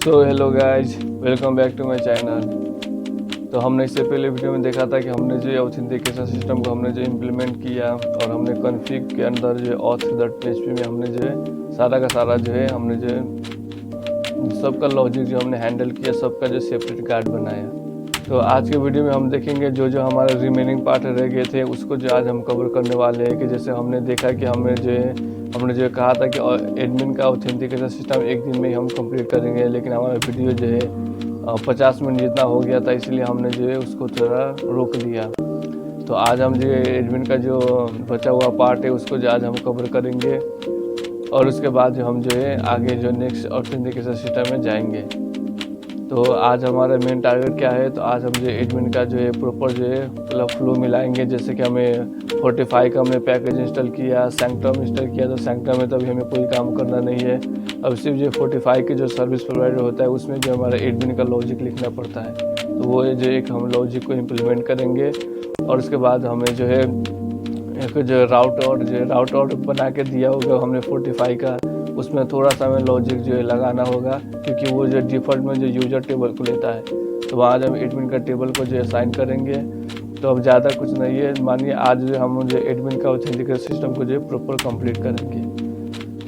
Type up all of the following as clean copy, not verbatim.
So hello guys, welcome back to my channel. तो हमने इससे पहले वीडियो में देखा था कि हमने जो ऑथेंटिकेशन सिस्टम को हमने जो इम्प्लीमेंट किया और हमने कॉन्फ़िग के अंदर जो auth.php में हमने जो है सारा का सारा जो है हमने जो है सबका लॉजिक जो हमने हैंडल किया, सबका जो सेपरेट कार्ड बनाया। तो आज के वीडियो में हम देखेंगे जो जो हमारे रिमेनिंग पार्ट रह गए थे उसको जो आज हम कवर करने वाले हैं। कि जैसे हमने देखा कि हमने जो कहा था कि एडमिन का ऑथेंटिकेशन सिस्टम एक दिन में ही हम कंप्लीट करेंगे, लेकिन हमारा वीडियो जो है 50 मिनट जितना हो गया था, इसलिए हमने जो है उसको थोड़ा रोक दिया। तो आज हम जो एडमिन का जो बचा हुआ पार्ट है उसको जो आज हम कवर करेंगे और उसके बाद जो हम जो है आगे जो नेक्स्ट ऑथेंटिकेशन सिस्टम में जाएंगे। तो आज हमारा मेन टारगेट क्या है, तो आज हम जो एडमिन का जो है प्रॉपर जो है मतलब फ्लो मिलाएंगे। जैसे कि हमें 45 का हमने पैकेज इंस्टॉल किया, सैंक्टम इंस्टॉल किया, तो सैंक्टम में तभी हमें कोई काम करना नहीं है। अब सिर्फ जो 45 के जो सर्विस प्रोवाइडर होता है उसमें जो हमारा एडमिन का लॉजिक लिखना पड़ता है, तो वो जो एक हम लॉजिक को इम्प्लीमेंट करेंगे। और उसके बाद हमें जो है एक जो राउट बना के दिया होगा हमने 45 का, उसमें थोड़ा सा हमें लॉजिक जो है लगाना होगा, क्योंकि वो जो डिफ़ॉल्ट में जो यूजर टेबल को लेता है, तो वहाँ जब एडमिन का टेबल को जो असाइन करेंगे। तो अब ज़्यादा कुछ नहीं है, मानिए आज जो हम जो एडमिन का ऑथेंटिकेशन सिस्टम को जो प्रॉपर कंप्लीट करेंगे।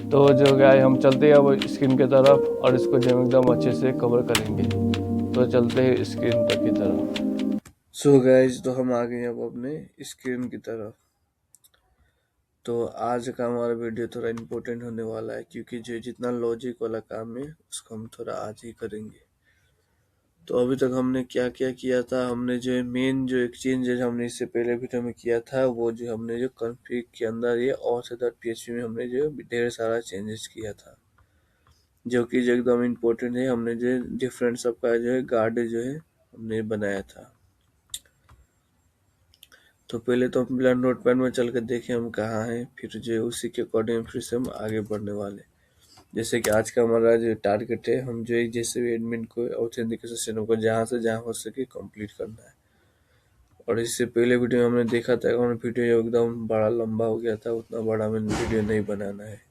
तो जो गाय हम चलते हैं अब स्क्रीन की तरफ और इसको जो एकदम अच्छे से कवर करेंगे। तो चलते हैं स्क्रीन तक की तरफ। सो गाइज, तो हम आ गए अब अपने स्क्रीन की तरफ। तो आज का हमारा वीडियो थोड़ा इम्पोर्टेंट होने वाला है, क्योंकि जो जितना लॉजिक वाला काम है उसको हम थोड़ा आज ही करेंगे। तो अभी तक हमने क्या क्या किया था, हमने जो मेन जो एक चेंजेस हमने इससे पहले वीडियो में किया था, वो जो हमने जो कॉन्फ़िग के अंदर ये auth.php में हमने जो ढेर सारा चेंजेस किया था, जो कि जो एकदम इम्पोर्टेंट है। हमने जो डिफरेंट सबका जो है गार्ड जो है हमने बनाया था। तो पहले तो हम प्लान नोटपैड में चल कर देखें हम कहाँ हैं, फिर जो उसी के अकॉर्डिंग फिर से हम आगे बढ़ने वाले। जैसे कि आज का हमारा जो टारगेट है, हम जो है जैसे भी एडमिन को ऑथेंटिकेशन सिस्टम को जहाँ से जहाँ हो सके कंप्लीट करना है। और इससे पहले वीडियो में हमने देखा था कि हमारा वीडियो एकदम बड़ा लंबा हो गया था, उतना बड़ा हमें वीडियो नहीं बनाना है।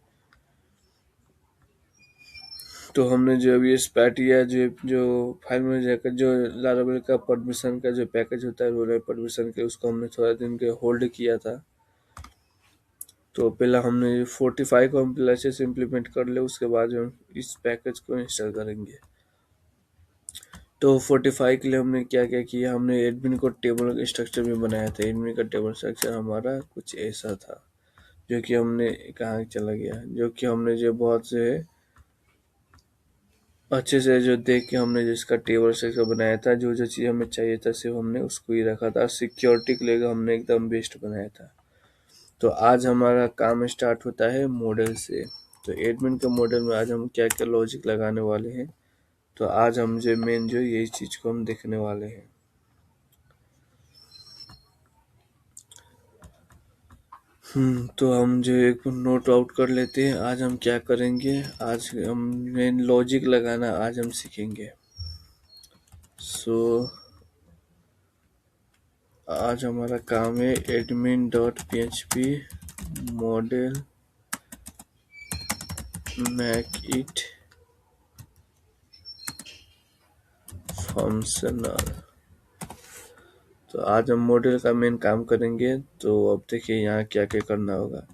तो हमने जो अभी स्पैट या जो फाइल में जाकर जो लारावेल का परमिशन का जो पैकेज होता है, रोलर परमिशन के, उसको हमने थोड़ा दिन के होल्ड किया था। तो पहला हमने 45 को हम पहले अच्छे से इम्प्लीमेंट कर ले, उसके बाद हम इस पैकेज को इंस्टॉल करेंगे। तो 45 के लिए हमने क्या क्या किया, हमने एडमिन को टेबल स्ट्रक्चर भी बनाया था। एडमिन का टेबल स्ट्रक्चर हमारा कुछ ऐसा था, जो कि हमने कहाँ चला गया, जो कि हमने जो बहुत से अच्छे से जो देख के हमने जिसका टेबल स्ट्रक्चर बनाया था, जो जो चीज़ हमें चाहिए था सिर्फ हमने उसको ही रखा था। सिक्योरिटी के लिए हमने एकदम बेस्ट बनाया था। तो आज हमारा काम स्टार्ट होता है मॉडल से। तो एडमिन के मॉडल में आज हम क्या क्या लॉजिक लगाने वाले हैं, तो आज हम जो मेन जो यही चीज़ को हम देखने वाले हैं। तो हम जो एक नोट आउट कर लेते हैं, आज हम क्या करेंगे। आज हम मेन लॉजिक लगाना आज हम सीखेंगे। सो आज हमारा काम है admin.php model make it functional. तो आज हम मॉडल का मेन काम करेंगे। तो अब देखिए यहाँ क्या क्या करना होगा।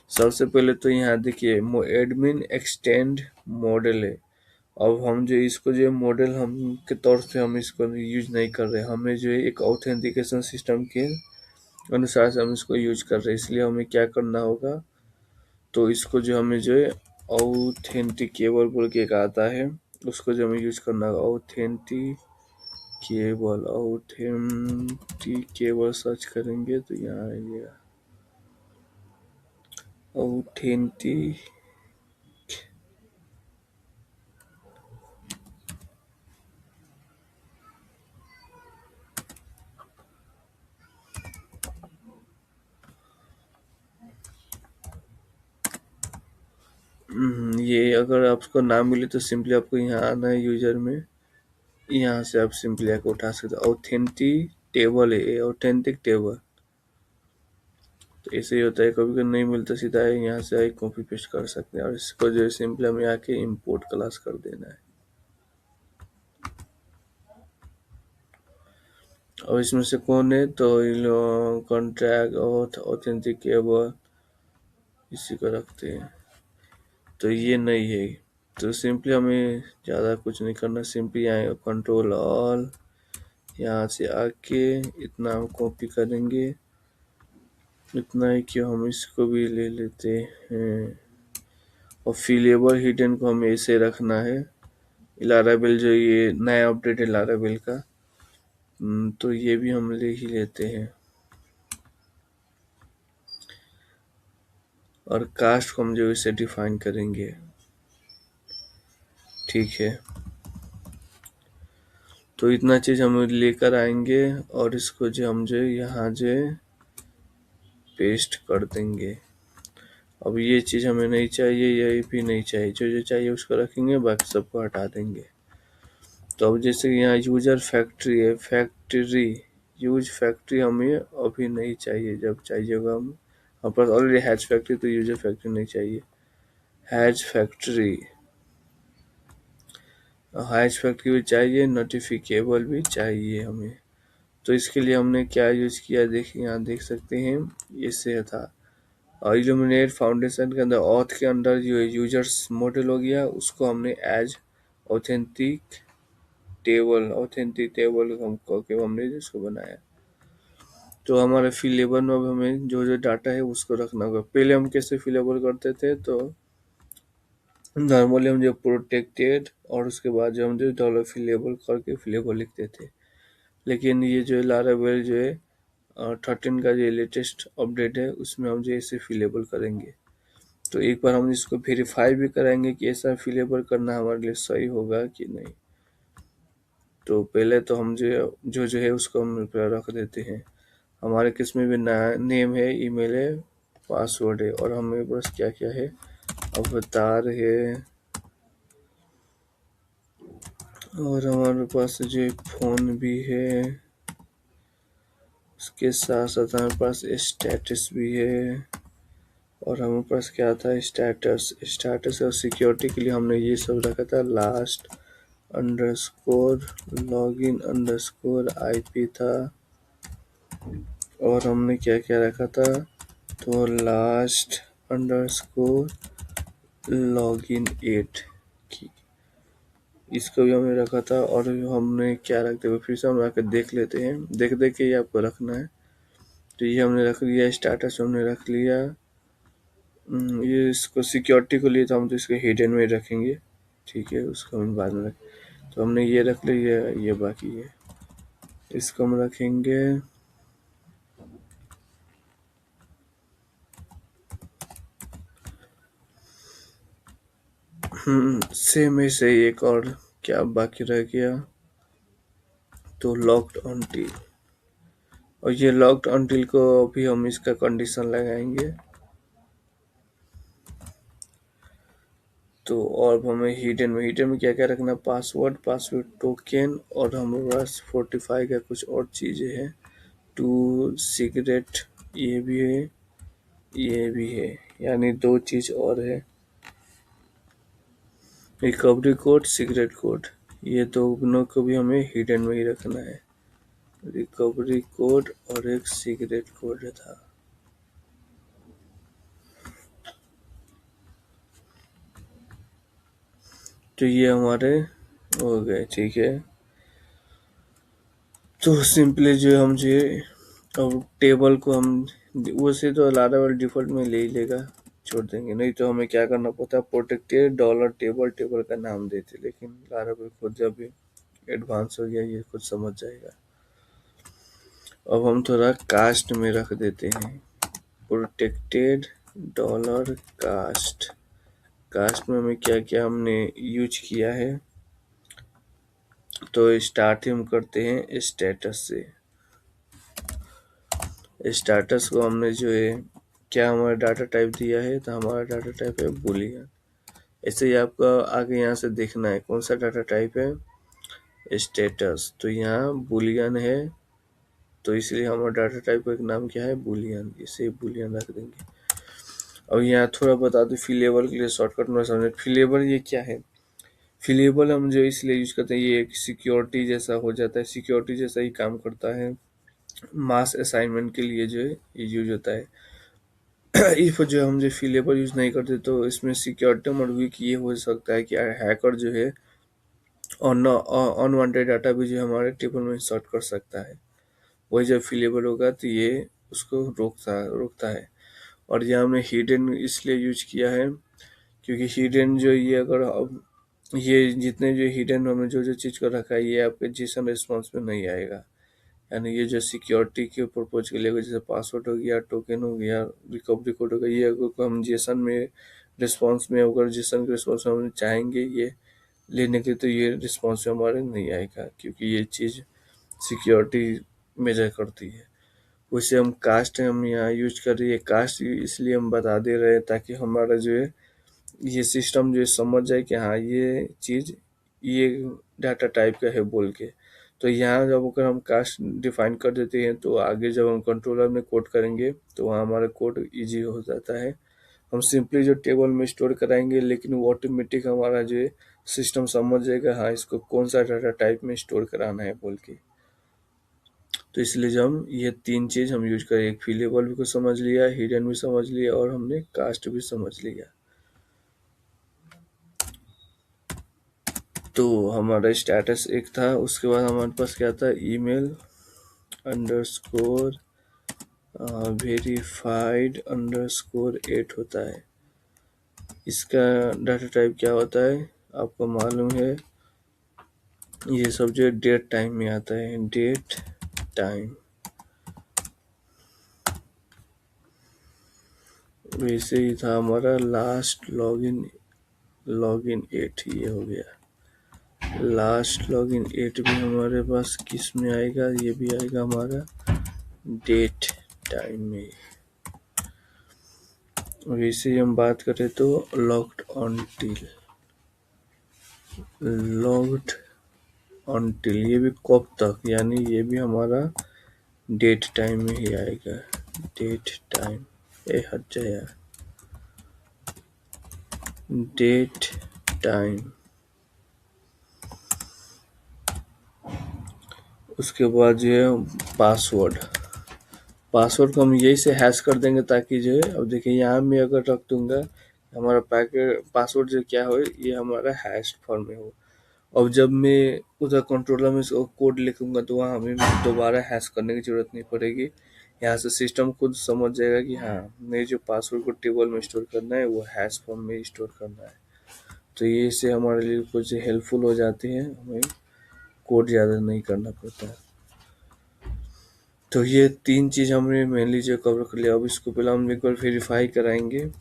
सबसे पहले तो यहाँ देखिए एडमिन एक्सटेंड मॉडल है। अब हम जो इसको जो मॉडल हम के तौर से हम इसको यूज नहीं कर रहे, हमें जो है एक ऑथेंटिकेशन सिस्टम के अनुसार से हम इसको यूज कर रहे हैं। इसलिए हमें क्या करना होगा, तो इसको जो हमें जो है ऑथेंटिकेबल बोल के एक आता है, उसको जो हमें यूज करना होगा। ऑथेंटिकेबल सर्च करेंगे तो यहाँ आइएगा ऑथेंटिक। ये अगर आपको ना मिले तो सिंपली आपको यहाँ आना है यूजर में, यहाँ से आप सिंपली आके उठा सकते हो। ऑथेंटिक टेबल है, ऑथेंटिक टेबल। तो ऐसे ही होता है, कभी कभी नहीं मिलता, सीधा है यहाँ से कॉपी पेस्ट कर सकते हैं। और इसको जो है सिंपली हमें आके इंपोर्ट क्लास कर देना है। अब इसमें से कौन है, तो कॉन्ट्रैक्ट और ऑथेंटिकेबल, इसी को रखते हैं। तो ये नहीं है, तो सिंपली हमें ज़्यादा कुछ नहीं करना, सिंपली आए कंट्रोल ऑल, यहाँ से आके इतना हम कॉपी करेंगे, इतना ही कि हम इसको भी ले लेते हैं। और फिलेबल हिडन को हमें ऐसे रखना है, लारावेल जो ये नया अपडेट है लारावेल का, तो ये भी हम ले ही लेते हैं। और कास्ट को हम जो इसे डिफाइन करेंगे, ठीक है। तो इतना चीज़ हम लेकर आएंगे और इसको जो हम जो यहाँ जो पेस्ट कर देंगे। अब ये चीज़ हमें नहीं चाहिए, ये भी नहीं चाहिए, जो जो चाहिए उसको रखेंगे, बाकी सबको हटा देंगे। तो अब जैसे यहाँ यूजर फैक्ट्री है, फैक्ट्री यूज फैक्ट्री हमें अभी नहीं चाहिए, जब चाहिए होगा हम, हमारे पास ऑलरेडी हैच फैक्ट्री, तो यूजर फैक्ट्री नहीं चाहिए। हैच फैक्ट्री भी चाहिए, नोटिफिकेबल भी चाहिए हमें। तो इसके लिए हमने क्या यूज किया, देखिए यहाँ देख सकते हैं, इससे था और इल्यूमिनेट फाउंडेशन के अंदर ऑथ के अंदर जो यूजर्स मॉडल हो गया, उसको हमने एज ऑथेंटिक टेबल हम करके हमने इसको बनाया। तो हमारे फिलेबल में अब हमें जो जो डाटा है उसको रखना होगा। पहले हम कैसे फिलेबल करते थे, तो नॉर्मली हम जो प्रोटेक्टेड और उसके बाद जो हम जो डॉलर फिलेबल करके फिलेबल लिखते थे, लेकिन ये जो लारावेल जो है 13 का जो लेटेस्ट अपडेट है, उसमें हम जो ऐसे फिलेबल करेंगे। तो एक बार हम इसको वेरीफाई भी कराएंगे कि ऐसा फिलेबल करना हमारे लिए सही होगा कि नहीं। तो पहले तो हम जो है उसको हम रख देते हैं। हमारे केस में भी नेम है, ईमेल है, पासवर्ड है, और हमें बस क्या क्या है, अवतार है, और हमारे पास जो फ़ोन भी है, उसके साथ साथ हमारे पास स्टेटस भी है, और हमारे पास क्या था, स्टेटस और सिक्योरिटी के लिए हमने ये सब रखा था, last underscore login underscore IP था, और हमने क्या क्या रखा था, तो लास्ट अंडरस्कोर लॉगिन 8 की, इसको भी हमने रखा था। और हमने क्या रखते हुए फिर से हम आकर देख लेते हैं, देख देख के ये आपको रखना है। तो ये हमने रख लिया, स्टेटस हमने रख लिया, ये इसको सिक्योरिटी को लिए तो हम तो इसको हिडन में रखेंगे, ठीक है, उसको हम बाद में रखें। तो हमने ये रख लिया, ये बाकी है, इसको हम रखेंगे। सेम ऐसे एक और क्या बाकी रह गया, तो लॉक्ड अनटिल, और ये लॉक्ड अनटिल को भी हम इसका कंडीशन लगाएंगे। तो और हमें हिडन में क्या क्या रखना, पासवर्ड टोकन, और हमारे पास 45 का कुछ और चीज़ें हैं, टू सीक्रेट, ये भी है, ये भी है, यानी दो चीज़ और है, रिकवरी कोड, सीक्रेट कोड, ये दोनों को भी हमें हिडन में ही रखना है। रिकवरी कोड और एक सीक्रेट कोड था। तो ये हमारे हो गए, ठीक है। तो सिंपली जो हम जो अब टेबल को हम वैसे तो लारावेल डिफॉल्ट में ले ही लेगा, छोड़ देंगे, नहीं तो हमें क्या करना पड़ता है, प्रोटेक्टेड डॉलर टेबल का नाम देते, लेकिन लारावेल खुद जब एडवांस हो गया, ये खुद समझ जाएगा। अब हम थोड़ा कास्ट में रख देते हैं, प्रोटेक्टेड डॉलर कास्ट। कास्ट में हमें क्या क्या हमने यूज किया है, तो स्टार्ट हम करते हैं स्टेटस से। स्टेटस को हमने जो है क्या हमारा डाटा टाइप दिया है, तो हमारा डाटा टाइप है बूलियन। ऐसे ही आपको आगे यहाँ से देखना है कौन सा डाटा टाइप है, स्टेटस, तो यहाँ बूलियन है, तो इसलिए हमारा डाटा टाइप का एक नाम क्या है, बूलियन, इसे बूलियन रख देंगे। अब यहाँ थोड़ा बता दूं फिलेबल के लिए शॉर्टकट में समझे, फिलेबल ये क्या है, फिलेबल हम जो इसलिए यूज करते हैं, ये एक सिक्योरिटी जैसा हो जाता है, सिक्योरिटी जैसा ही काम करता है। मास असाइनमेंट के लिए जो है ये यूज होता है। इफ जो हम जो फिलेबल यूज नहीं करते तो इसमें सिक्योरिटी और वीक ये हो सकता है कि हैकर जो है अनवांटेड डाटा भी जो हमारे टेबल में इंसर्ट कर सकता है। वही जब फिलेबल होगा तो ये उसको रोकता है। और यहाँ हमने हिडन इसलिए यूज किया है क्योंकि हिडन जो ये अगर अब ये जितने जो हिडन हमने जो जो चीज़ को रखा है ये आपके जेसन रिस्पॉन्स में नहीं आएगा। यानी ये जो सिक्योरिटी के पर्पज के लिए जैसे पासवर्ड हो गया, टोकन हो गया, रिकवरी कोड हो गया, ये अगर हम जेसन में रिस्पॉन्स में अगर जेसन के रिस्पॉन्स में हम चाहेंगे ये लेने के तो ये रिस्पॉन्स में हमारे नहीं आएगा क्योंकि ये चीज़ सिक्योरिटी मेजर करती है। वैसे हम कास्ट हम यहाँ यूज कर रही है, कास्ट इसलिए हम बता दे रहे हैं ताकि हमारा जो है ये सिस्टम जो है समझ जाए कि हाँ ये चीज़ ये डाटा टाइप का है बोल के। तो यहाँ जब अगर हम कास्ट डिफाइन कर देते हैं तो आगे जब हम कंट्रोलर में कोड करेंगे तो वहाँ हमारा कोड इजी हो जाता है। हम सिंपली जो टेबल में स्टोर कराएंगे लेकिन वो ऑटोमेटिक हमारा जो है सिस्टम समझ जाएगा हाँ इसको कौन सा डाटा टाइप में स्टोर कराना है बोल के। तो इसलिए जब हम ये तीन चीज़ हम यूज करें, एक फिलेबल भी को समझ लिया, हिडन भी समझ लिया और हमने कास्ट भी समझ लिया। तो हमारा स्टेटस एक था, उसके बाद हमारे पास क्या था, ईमेल अंडरस्कोर वेरीफाइड अंडरस्कोर 8 होता है। इसका डाटा टाइप क्या होता है आपको मालूम है, ये सब जो डेट टाइम में आता है, डेट टाइम। वैसे ही था हमारा लास्ट लॉगिन 8 ये हो गया। लास्ट लॉगिन 8 भी हमारे पास किस में आएगा, ये भी आएगा हमारा डेट टाइम में। वैसे ही हम बात करें तो लॉग्ड ऑन टिल ये भी कब तक, यानी ये भी हमारा डेट टाइम में ही आएगा। डेट टाइम हट जाए यार, डेट टाइम। उसके बाद जो है पासवर्ड को हम यही से हैश कर देंगे ताकि जो है, अब देखिए यहाँ में अगर रख दूंगा हमारा पैकेट पासवर्ड जो क्या हो ये हमारा हैश फॉर्म में हो। अब जब मैं उधर कंट्रोलर में कोड लिखूंगा तो वहाँ हमें दोबारा हैश करने की जरूरत नहीं पड़ेगी। यहाँ से सिस्टम खुद समझ जाएगा कि हाँ मेरे जो पासवर्ड को टेबल में स्टोर करना है वो हैश फॉर्म में स्टोर करना है। तो ये इससे हमारे लिए कुछ हेल्पफुल हो जाती है, हमें कोड ज़्यादा नहीं करना पड़ता है। तो ये तीन चीज़ हमने मेनली जो कवर कर लिया। अब इसको पहले हम एक बार वेरीफाई कराएंगे,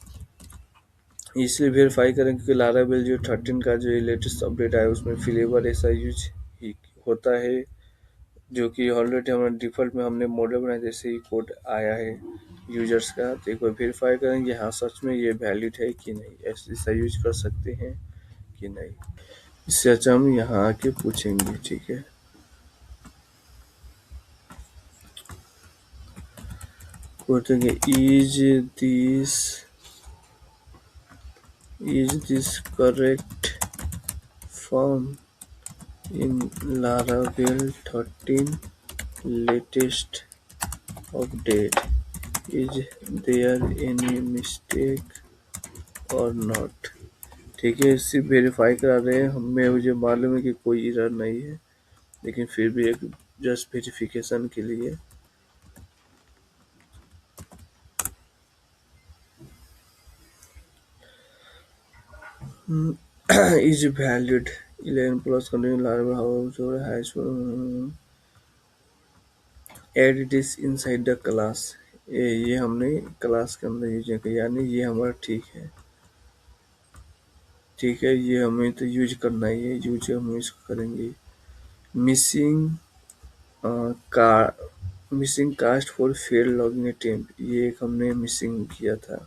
इसलिए वेरीफाई करेंगे क्योंकि लारावेल जो 13 का जो लेटेस्ट अपडेट आया उसमें फिलेवर ऐसा यूज ही होता है जो कि ऑलरेडी हमारे डिफ़ॉल्ट में हमने मॉडल बनाया जैसे ही कोड आया है यूजर्स का। तो एक बार वेरीफाई करेंगे हाँ सच में ये वैलिड है कि नहीं, ऐसा यूज कर सकते हैं कि नहीं। इससे अच्छा हम यहाँ आके पूछेंगे, ठीक है। पूछेंगे is this correct form in Laravel 13 latest update, is there any mistake or not। ठीक है, इससे वेरीफाई करा रहे हैं, हमें मुझे मालूम है कि कोई एरर नहीं है लेकिन फिर भी एक जस्ट वेरिफिकेशन के लिए। is valued 11 plus continuing Laravel however has add this inside the class। ये हमने क्लास के अंदर यूज किया, यानी ये हमारा ठीक है ये हमें तो यूज करना ही है, यूज हम इसको करेंगे। मिसिंग का missing cast for fail login attempt, ये एक हमने मिसिंग किया था।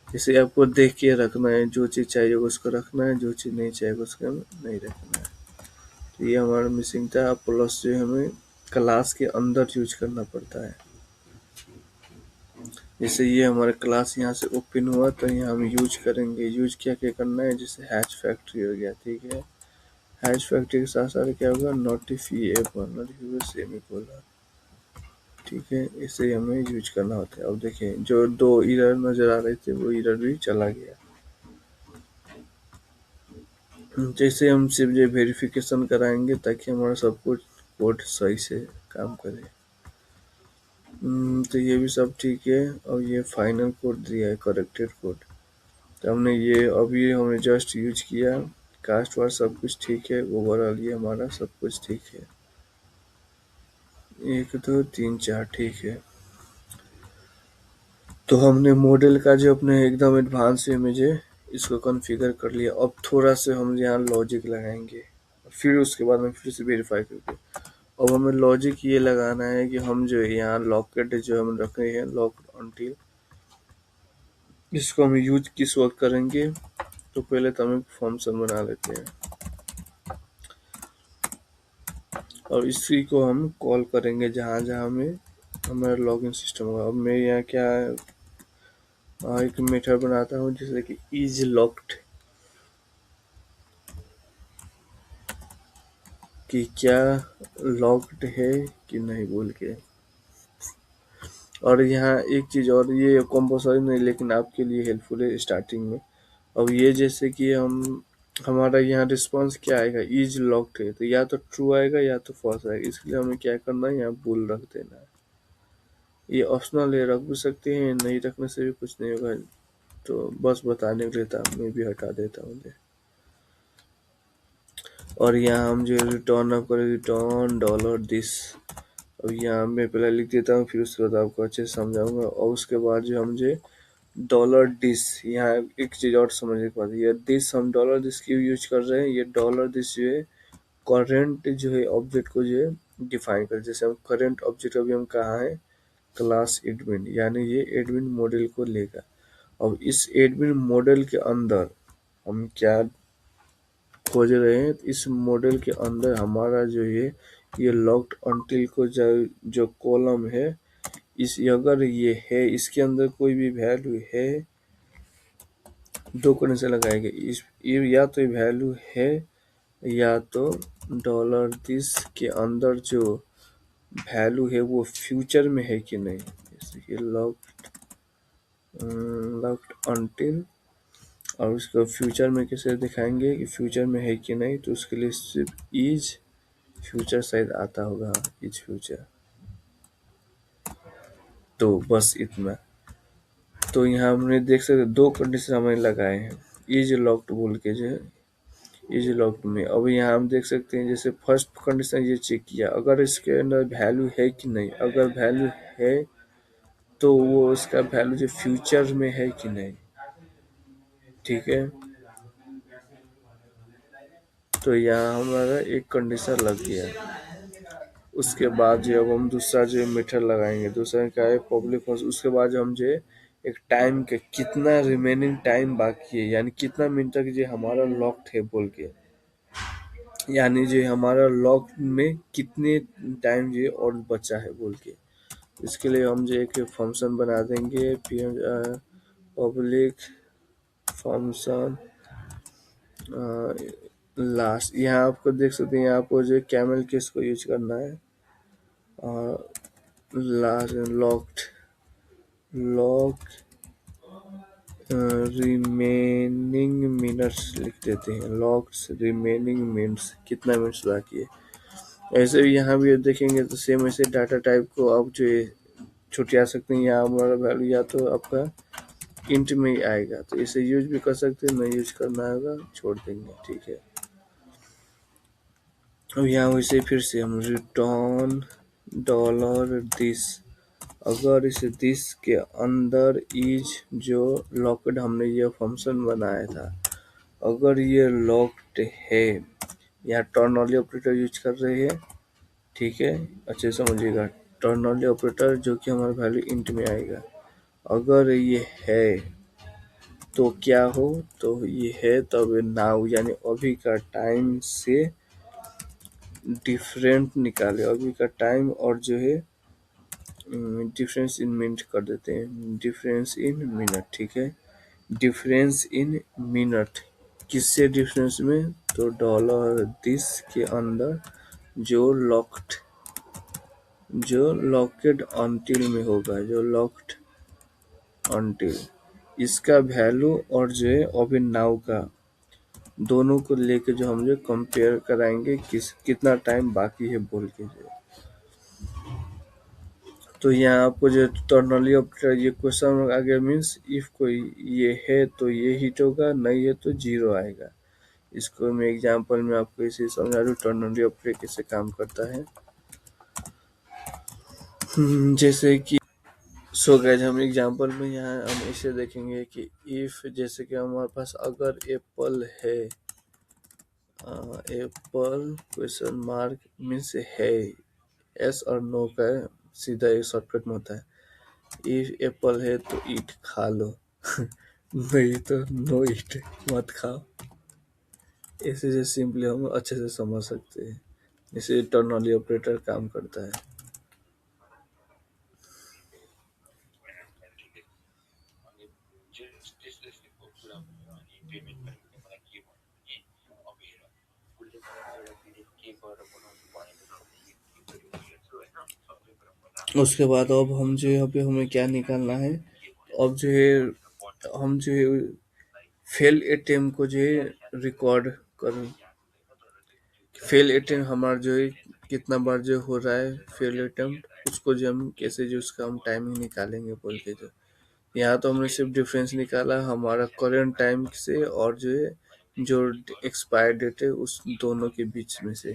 इसे आपको देख के रखना है, जो चीज़ चाहिए उसको रखना है, जो चीज़ नहीं चाहिए उसको नहीं रखना है। तो ये हमारा मिसिंग था, प्लस जो हमें क्लास के अंदर यूज करना पड़ता है। जैसे ये हमारा क्लास यहाँ से ओपन हुआ तो यहाँ हम यूज करेंगे। यूज क्या क्या करना है, जैसे हैश फैक्ट्री हो गया, ठीक है। हैश फैक्ट्री के साथ साथ क्या होगा, नोटिफिएबल सेमीकोलन, ठीक है। इसे हमें यूज करना होता है। अब देखिए जो दो एरर नजर आ रहे थे वो एरर भी चला गया। जैसे हम सिर्फ ये वेरिफिकेशन कराएंगे ताकि हमारा सब कुछ कोड सही से काम करे। तो ये भी सब ठीक है। और ये फाइनल कोड दिया है, करेक्टेड कोड। तो हमने ये अभी हमने जस्ट यूज किया। कास्ट वार सब कुछ ठीक है। ओवरऑल ये हमारा सब कुछ ठीक है। 1 2 3 4 ठीक है। तो हमने मॉडल का जो अपने एकदम एडवांस इमेज है इसको कॉन्फ़िगर कर लिया। अब थोड़ा से हम यहाँ लॉजिक लगाएंगे, फिर उसके बाद हम फिर से वेरीफाई करके। अब हमें लॉजिक ये लगाना है कि हम जो है यहाँ लॉकेट जो हम रख रहे हैं, लॉक्ड अनटिल, इसको हम यूज किस वक्त करेंगे। तो पहले तो हम एक फंक्शन बना लेते हैं और इसी को हम कॉल करेंगे जहाँ जहाँ हमें हमारा लॉगिन सिस्टम होगा। अब मैं यहाँ क्या एक मेथड बनाता हूँ जैसे कि इज लॉक्ड, कि क्या लॉक्ड है कि नहीं बोल के। और यहाँ एक चीज़ और, ये कंपल्सरी नहीं लेकिन आपके लिए हेल्पफुल है स्टार्टिंग में। अब ये जैसे कि हम हमारा यहाँ रिस्पांस क्या आएगा, इज लॉक्ड है, तो या तो ट्रू आएगा या तो फॉल्स आएगा। इसके लिए हमें क्या करना है, यहाँ बुल रख देना है। ये ऑप्शनल है, रख भी सकते हैं, नहीं रखने से भी कुछ नहीं होगा। तो बस बताने के लिए था, मैं भी हटा देता हूँ। और यहाँ हम जो रिटर्न अप करें, रिटर्न डॉलर दिस। अब यहाँ मैं पहले लिख देता हूँ, फिर उसके बाद आपको अच्छे से समझाऊंगा। और उसके बाद जो हम जो डॉलर डिस, यहाँ एक चीज़ और समझने के बाद, ये दिस हम डॉलर दिस क्यों यूज कर रहे हैं। ये डॉलर दिस जो है करेंट जो है ऑब्जेक्ट को जो है डिफाइन कर। जैसे हम करेंट ऑब्जेक्ट अभी हम कहाँ है, क्लास एडमिन, यानी ये एडमिन मॉडल को लेगा। अब इस एडमिन मॉडल के अंदर हम क्या खोज रहे हैं, इस मॉडल के अंदर हमारा जो ये लॉक्ड अनटिल को जो कॉलम है, इस अगर ये है इसके अंदर कोई भी वैल्यू है, दो कंडीशन लगाएंगे। इस या तो वैल्यू है या तो डॉलर दिस के अंदर जो वैल्यू है वो फ्यूचर में है कि नहीं। जैसे कि लॉक्ड अनटिल, और उसको फ्यूचर में कैसे दिखाएंगे कि फ्यूचर में है कि नहीं। तो उसके लिए सिर्फ इज फ्यूचर शायद आता होगा, इज फ्यूचर। तो बस इतना। तो यहाँ हमने देख सकते दो कंडीशन हमने लगाए हैं, इज लॉक्ड बोल के जो है, इज लॉक्ड में। अब यहाँ हम देख सकते हैं जैसे फर्स्ट कंडीशन ये चेक किया, अगर इसके अंदर वैल्यू है कि नहीं। अगर वैल्यू है तो वो उसका वैल्यू जो फ्यूचर में है कि नहीं, ठीक है। तो यहाँ हमारा एक कंडीशन लग गया। उसके बाद जो अब हम दूसरा जो मेथड लगाएंगे, दूसरा क्या है, पब्लिक फंक्शन। उसके बाद जो हम जो एक टाइम के कितना रिमेनिंग टाइम बाकी है, यानी कितना मिनट तक जो हमारा लॉक्ड है बोल के, यानी जो हमारा लॉक में कितने टाइम जो और बचा है बोल के। इसके लिए हम जो एक फंक्शन बना देंगे, पब्लिक फंक्शन लास्ट। यहाँ आपको देख सकते हैं, यहाँ आपको जो कैमल केस को यूज करना है। लास्ट लॉक रिमेनिंग मिनट्स लिख देते हैं। लॉक्स रिमेनिंग मिनट्स, कितना मिनट्स बाकी है। ऐसे भी यहाँ भी देखेंगे तो सेम ऐसे डाटा टाइप को आप जो छुटिया सकते हैं। यहाँ हमारा वैल्यू या तो आपका इंट में ही आएगा, तो इसे यूज भी कर सकते हैं, नहीं यूज करना होगा छोड़ देंगे, ठीक है। अब यहाँ वैसे फिर से हम रिटर्न डॉलर दिस, अगर इस दिस के अंदर इज जो लॉक्ड हमने ये फंक्शन बनाया था, अगर ये लॉक्ड है, यहाँ टर्नली ऑपरेटर यूज कर रहे हैं, ठीक है। अच्छे समझिएगा, टर्नली ऑपरेटर जो कि हमारा वैल्यू इंट में आएगा। अगर ये है तो क्या हो, तो ये है तब नाउ, यानी अभी का टाइम से डिफरेंट निकाले, अभी का टाइम और जो है डिफरेंस इन मिनट कर देते हैं, डिफरेंस इन मिनट, ठीक है। डिफरेंस इन मिनट किससे डिफरेंस में, तो डॉलर दिस के अंदर जो लॉकेड अनटिल में होगा, जो लॉक्ड अनटिल, इसका वैल्यू और जो है अभी नाउ का, दोनों को लेके जो हम जो कंपेयर कराएंगे कितना टाइम बाकी है बोल के जो। तो यहाँ आपको जो टर्नली ऑपरेटर ये क्वेश्चन आ गया, मीन्स इफ कोई ये है तो ये हिट होगा, नहीं है तो जीरो आएगा। इसको मैं एग्जांपल में आपको इसे समझा दूं टर्नली ऑपरेटर कैसे काम करता है। जैसे कि सो गाइस हम एग्जांपल में यहाँ हम इसे देखेंगे कि इफ, जैसे कि हमारे पास अगर एप्पल है, एप्पल क्वेश्चन मार्क मीन्स है, एस और नो का सीधा एक शॉर्टकट में होता है। इफ एप्पल है तो ईट खा लो नहीं तो नो ईट, मत खाओ। ऐसे जो सिंपली हम अच्छे से समझ सकते हैं, जैसे टर्नली ऑपरेटर काम करता है। उसके बाद अब हम जो है यहाँ पे हमें क्या निकालना है, अब जो है हम जो है फेल अटेम्प्ट को जो है रिकॉर्ड कर, फेल अटेम्प्ट हमारा जो है कितना बार जो हो रहा है फेल अटेम्प्ट, उसको जो हम कैसे जो उसका हम टाइमिंग निकालेंगे बोल के जो। यहाँ तो हमने सिर्फ डिफरेंस निकाला हमारा करंट टाइम से और जो है जो एक्सपायर डेट है उस दोनों के बीच में से।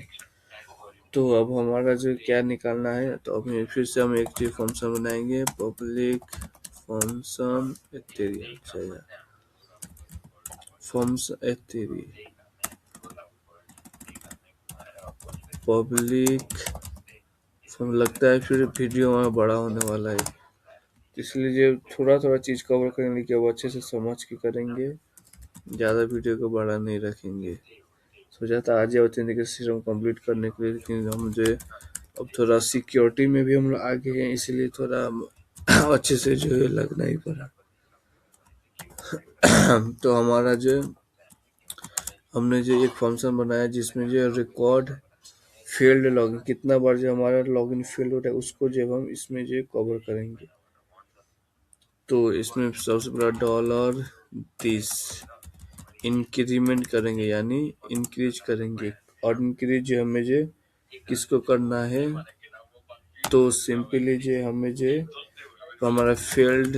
तो अब हमारा जो क्या निकालना है, तो अब फिर से हम एक चीज फंक्शन बनाएंगे, पब्लिक फंक्शन एथेरिया चाहिए, फंक्शन एथेरिया पब्लिक। लगता है फिर वीडियो हमारा बड़ा होने वाला है, इसलिए जो थोड़ा थोड़ा चीज कवर करेंगे कि वो अच्छे से समझ के करेंगे, ज़्यादा वीडियो को बड़ा नहीं रखेंगे। सोचा था आज ऑथेंटिकेशन हम कंप्लीट करने के लिए, लेकिन हम जो है अब थोड़ा सिक्योरिटी में भी हम लोग आगे हैं, इसलिए थोड़ा अच्छे से जो है लगना ही पड़ा। तो हमारा जो हमने जो एक फंक्शन बनाया जिसमें जो रिकॉर्ड फील्ड लॉगिन, कितना बार जो हमारा लॉगिन फील्ड होता है उसको जब हम इसमें जो कवर करेंगे, तो इसमें सबसे पहला डॉलर दिस इंक्रीमेंट करेंगे, यानी इंक्रीज करेंगे। और इंक्रीज जो हमें जो किसको करना है, तो सिंपली जो हमें जो तो हमारा फील्ड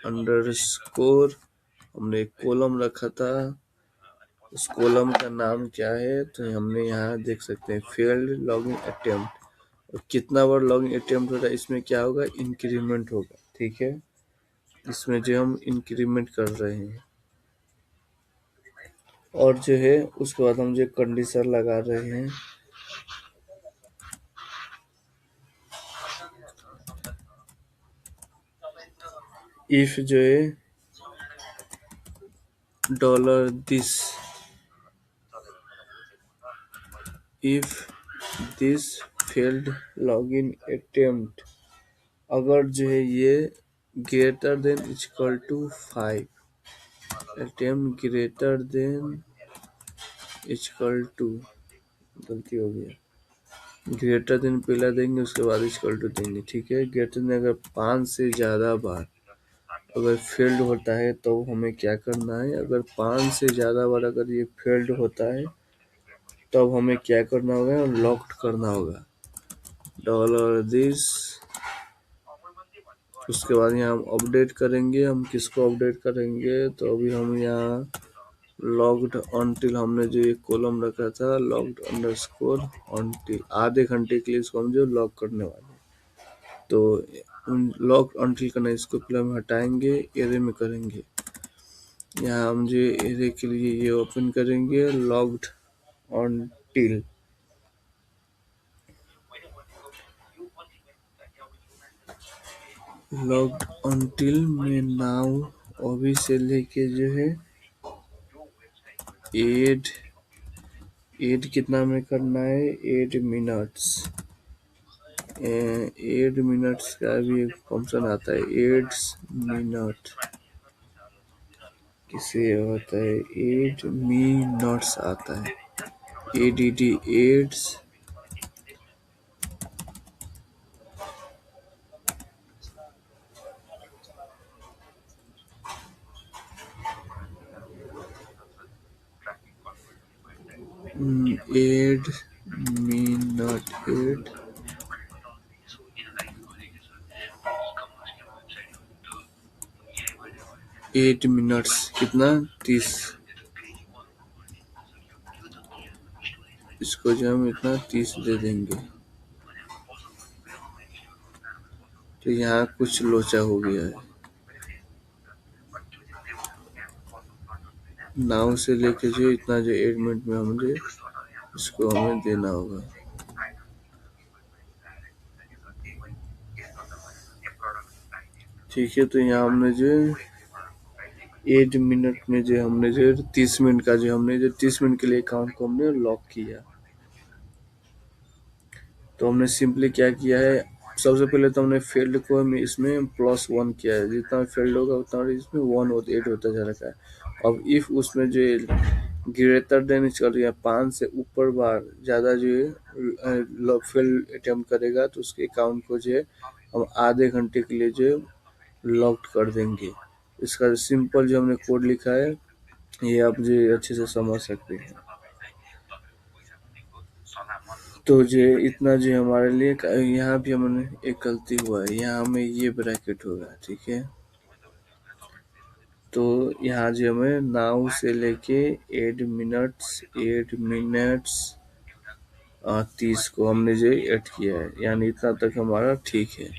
अंडरस्कोर, हमने एक कॉलम रखा था, उस कॉलम का नाम क्या है, तो हमने यहाँ देख सकते हैं फील्ड लॉगिन अटेम्प्ट, और कितना बार लॉगिन अटेम्प्ट हो रहा है इसमें क्या होगा, इंक्रीमेंट होगा, ठीक है। इसमें जो हम इंक्रीमेंट कर रहे हैं, और जो है उसके बाद हम जो कंडीशन लगा रहे हैं, इफ जो है dollar this, if this failed login attempt, अगर जो है ये greater than equal to 5, attempt greater than equal to, गलती हो गया, ग्रेटर देन पहला देंगे उसके बाद इक्वल टू देंगे, ठीक है। ग्रेटर देन अगर 5 से ज़्यादा बार अगर फेल्ड होता है तो हमें क्या करना है, अगर 5 से ज़्यादा बार अगर ये फेल्ड होता है तब हमें क्या करना होगा, लॉक्ड करना होगा डॉलर दिस। उसके बाद यहाँ हम अपडेट करेंगे, हम किसको अपडेट करेंगे, तो अभी हम यहाँ लॉग्ड अनटिल, हमने जो एक कॉलम रखा था लॉग्ड अंडरस्कोर अनटिल, आधे घंटे के लिए इसको हम जो लॉक करने वाले हैं। तो लॉक अनटिल करना, इसको पहले हम हटाएंगे, एरे में करेंगे, यहाँ हम जो एरे के लिए ये ओपन करेंगे लॉग्ड अनटिल, लॉग्ड अनटिल में नाउ अभी से लेके जो है एड कितना में करना है, 8 मिनट्स, एड मिनट्स का भी एक फंक्शन आता है, एड्स मिनट, किसे होता है, एड मिनट्स आता है, ADD adds add minute add 8 minutes कितना 30, इसको जो हम इतना 30 दे देंगे तो यहाँ कुछ लोचा हो गया है। नाव से लेके जो इतना जो 8 मिनट में हमें इसको हमें देना होगा। ठीक है, तो यहाँ हमने जो 8 मिनट में जो हमने जो 30 मिनट का जो हमने जो 30 मिनट के लिए अकाउंट को हमने लॉक किया। तो हमने सिंपली क्या किया है, सबसे पहले तो हमने फील्ड को हम इसमें +1 किया है, जितना फील्ड होगा उतना इसमें 8 होता जा रहा है। अब इफ उसमें जो ग्रेटर देन चल रही है 5 से ऊपर बार ज़्यादा जो है फील्ड अटेम्प्ट करेगा तो उसके अकाउंट को जो है हम आधे घंटे के लिए जो लॉक्ड कर देंगे। इसका सिंपल जो हमने कोड लिखा है ये आप जो अच्छे से समझ सकते हैं। तो जो इतना जो हमारे लिए यहाँ भी हमने एक गलती हुआ है, यहाँ हमें ये ब्रैकेट होगा, ठीक है। तो यहाँ जो हमें नाउ से लेके 8 मिनट्स 30 को हमने जो ऐड किया है, यानी इतना तक हमारा ठीक है।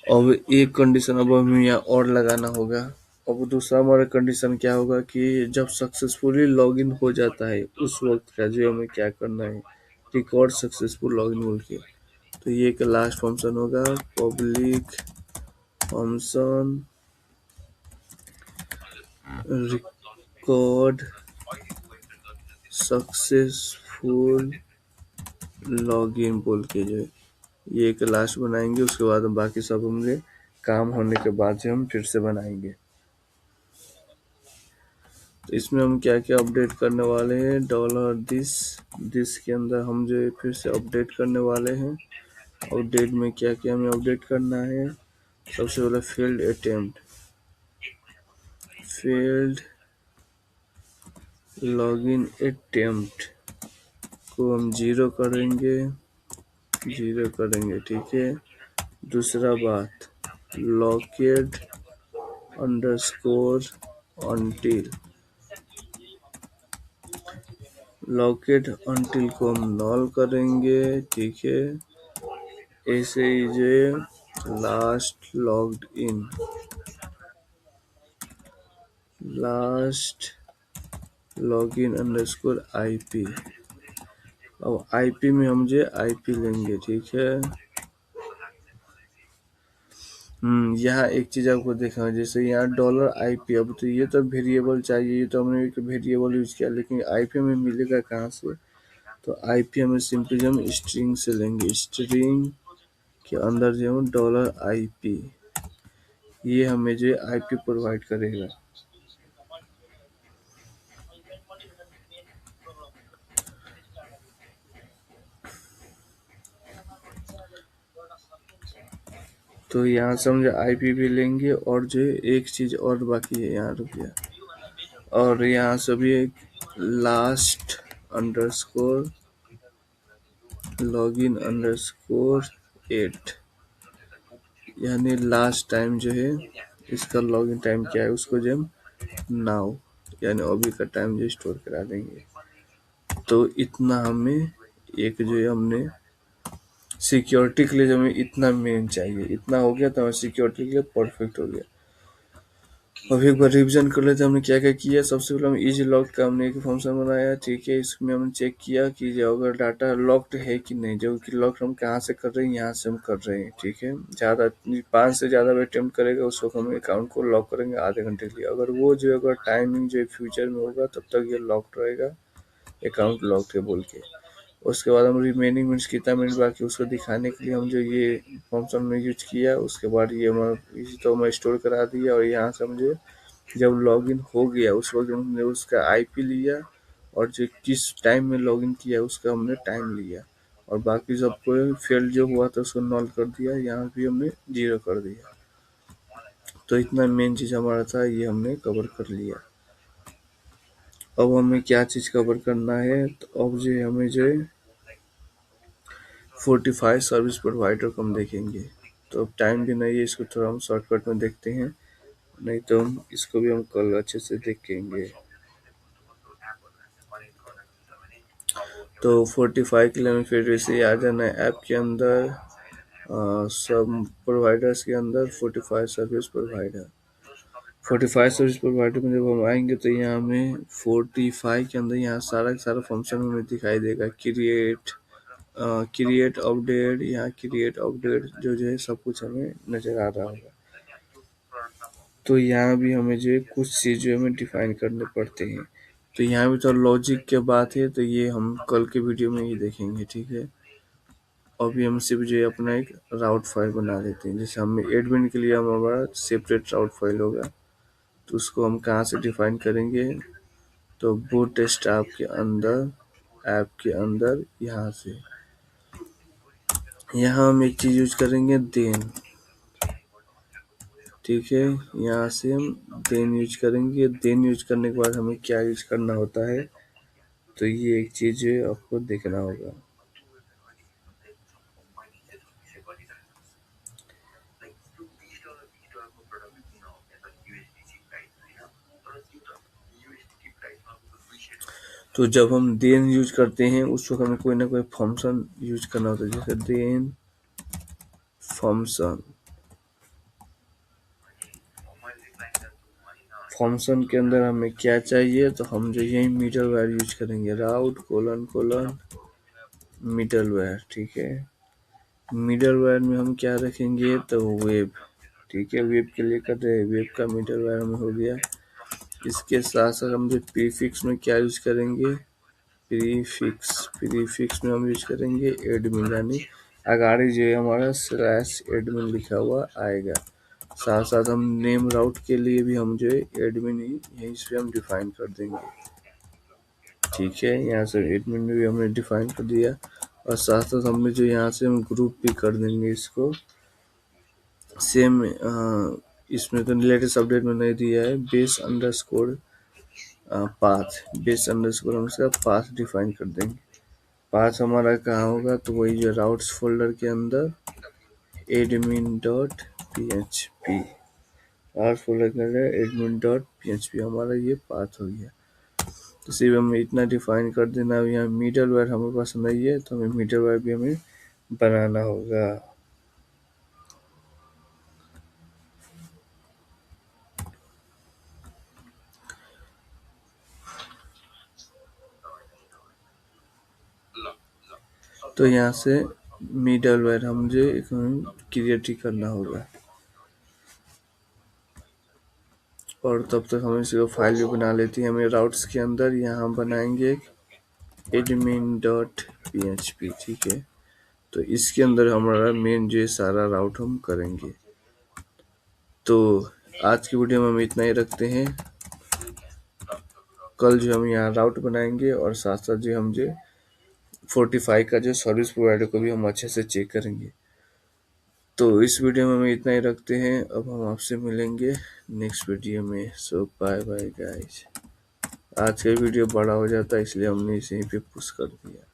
अब एक कंडीशन अब हमें यहाँ और लगाना होगा। अब दूसरा हमारा कंडीशन क्या होगा कि जब सक्सेसफुली लॉगिन हो जाता है उस वक्त का जो हमें क्या करना है, रिकॉर्ड सक्सेसफुल लॉगिन बोल के। तो ये एक लास्ट फंक्शन होगा, public function record successful login बोल के जो है ये एक लास्ट बनाएंगे। उसके बाद हम बाकी सब होंगे काम होने के बाद से हम फिर से बनाएंगे। तो इसमें हम क्या क्या अपडेट करने वाले हैं, $this के अंदर हम जो है फिर से अपडेट करने वाले हैं। अपडेट में क्या क्या हमें अपडेट करना है, सबसे पहले फील्ड लॉगिन अटेम्प्ट को हम 0 करेंगे, ठीक है। दूसरा बात लॉकेड अंडरस्कोर अनटिल को हम नॉल करेंगे, ठीक है। ऐसे ही जो लास्ट लॉगिन अंडरस्कोर IP। अब IP में हम जो IP लेंगे, ठीक है। यहाँ एक चीज आपको देखना, जैसे यहाँ $IP, अब तो ये तो वेरिएबल चाहिए, ये तो हमने एक वेरिएबल यूज किया, लेकिन IP हमें मिलेगा कहाँ से। तो IP हमें सिंपली हम स्ट्रिंग से लेंगे, स्ट्रिंग के अंदर जो $IP, ये हमें जो IP प्रोवाइड करेगा। तो यहाँ से हम जो IP भी लेंगे, और जो एक चीज और बाकी है, यहाँ रुक गया, और यहाँ से भी एक लास्ट अंडरस्कोर लॉगिन अंडरस्कोर 8, यानी लास्ट टाइम जो है इसका लॉगिन टाइम क्या है उसको जो हम नाउ यानी अभी का टाइम जो स्टोर करा देंगे। तो इतना हमें एक जो है हमने सिक्योरिटी के लिए जो हमें इतना मेन चाहिए, इतना हो गया तो हमें सिक्योरिटी के लिए परफेक्ट हो गया। अब एक बार रिवीजन कर लेते हैं हमने क्या क्या किया। सबसे पहले हम इज लॉक का हमने एक फंक्शन बनाया, ठीक है। इसमें हमने चेक किया कि जो अगर डाटा लॉक्ड है कि नहीं, जो कि लॉक हम कहाँ से कर रहे हैं, यहाँ से हम कर रहे हैं, ठीक है। ज़्यादा 5 से ज़्यादा अटेम्प्ट करेगा उस वक्त हम अकाउंट को लॉक करेंगे आधे घंटे के लिए। अगर वो जो अगर टाइमिंग जो फ्यूचर में होगा तब तक ये लॉक्ड रहेगा, अकाउंट लॉक्ड है बोल के। उसके बाद हम रिमेनिंग मिनट्स कितना मिनट बाकी उसको दिखाने के लिए हम जो ये फंक्शन में यूज किया। उसके बाद ये इसी तो मैं स्टोर करा दिया, और यहाँ से मुझे जब लॉगिन हो गया उस वक्त हमने उसका आईपी लिया, और जो किस टाइम में लॉगिन किया उसका हमने टाइम लिया, और बाकी सब कोई फेल जो हुआ था उसको नॉल कर दिया, यहाँ भी हमने 0 कर दिया। तो इतना मेन चीज़ हमारा था, ये हमने कवर कर लिया। अब हमें क्या चीज़ कवर करना है, तो अब जो हमें जो 45 सर्विस प्रोवाइडर को हम देखेंगे। तो अब टाइम भी नहीं है, इसको थोड़ा हम शॉर्टकट में देखते हैं, नहीं तो हम इसको भी हम कल अच्छे से देखेंगे। तो 45 के लिए हमें फिर वैसे ही आ जाना है ऐप के अंदर, सब प्रोवाइडर्स के अंदर 45 सर्विस प्रोवाइडर। 45 सर्विस प्रोवाइडर में जब हम आएंगे तो यहाँ हमें 45 के अंदर यहाँ सारा का सारा फंक्शन हमें दिखाई देगा। क्रिएट अपडेट, यहाँ क्रिएट अपडेट जो है सब कुछ हमें नज़र आ रहा होगा। तो यहाँ भी हमें जो है कुछ चीज़ें हमें डिफाइन करने पड़ते हैं। तो यहाँ भी तो लॉजिक के बात है, तो ये हम कल के वीडियो में ही देखेंगे, ठीक है। अभी हम सिर्फ जो है अपना एक राउट फाइल बना लेते हैं। जैसे हमें एडमिन के लिए हमारा सेपरेट राउट फाइल होगा, तो उसको हम कहाँ से डिफाइन करेंगे, तो बूटस्ट्रैप के अंदर, ऐप के अंदर, यहाँ से यहाँ हम एक चीज़ यूज करेंगे देन, ठीक है। यहाँ से हम देन यूज करेंगे। देन यूज करने के बाद हमें क्या यूज करना होता है, तो ये एक चीज़ आपको देखना होगा। तो जब हम देन यूज करते हैं उस वक्त हमें कोई ना कोई फंक्शन यूज करना होता है, जैसे देन फंक्शन। फंक्शन के अंदर हमें क्या चाहिए, तो हम जो यही मिडल वेयर यूज करेंगे, राउट कोलन कोलन मिडल वेयर, ठीक है। मिडल वेयर में हम क्या रखेंगे, तो वेब, ठीक है। वेब के लिए कर रहे हैं, वेब का मिडल वेयर में हो गया। इसके साथ साथ हम जो प्रीफिक्स में क्या यूज करेंगे, प्रीफिक्स में हम यूज करेंगे एडमिन, यानी अगाड़ी जो है हमारा स्लैश एडमिन लिखा हुआ आएगा। साथ साथ हम नेम राउट के लिए भी हम जो है एडमिन ही यहीं से हम डिफाइन कर देंगे, ठीक है। यहाँ से एडमिन भी हमने डिफाइन कर दिया, और साथ साथ हमने जो यहाँ से हम ग्रुप भी कर देंगे इसको सेम। इसमें तो लेटेस्ट अपडेट में नहीं दिया है, base underscore path, base underscore हम इसका पाथ डिफाइन कर देंगे। पाथ हमारा कहाँ होगा, तो वही जो राउट्स फोल्डर के अंदर admin dot P H P, routes folder के अंदर admin dot P H P हमारा ये पाथ हो गया। तो सिर्फ हमें इतना डिफाइन कर देना। यहाँ मिडल वेयर हमारे पास नहीं है, तो हमें मिडल वेयर भी हमें बनाना होगा। तो यहाँ से मिडल वेयर हम मुझे क्रिएट ही करना होगा, और तब तक हम इसको फाइल भी बना लेते हैं। हमें राउट्स के अंदर यहाँ बनाएंगे admin dot P H P, ठीक है। तो इसके अंदर हमारा मेन जो सारा राउट हम करेंगे। तो आज की वीडियो में हम इतना ही रखते हैं। कल जो हम यहाँ राउट बनाएंगे, और साथ साथ जो हम जो 45 का जो सर्विस प्रोवाइडर को भी हम अच्छे से चेक करेंगे। तो इस वीडियो में हम इतना ही रखते हैं। अब हम आपसे मिलेंगे नेक्स्ट वीडियो में। सो बाय बाय गाइस। आज का वीडियो बड़ा हो जाता है इसलिए हमने इसे यहीं पे पुश कर दिया।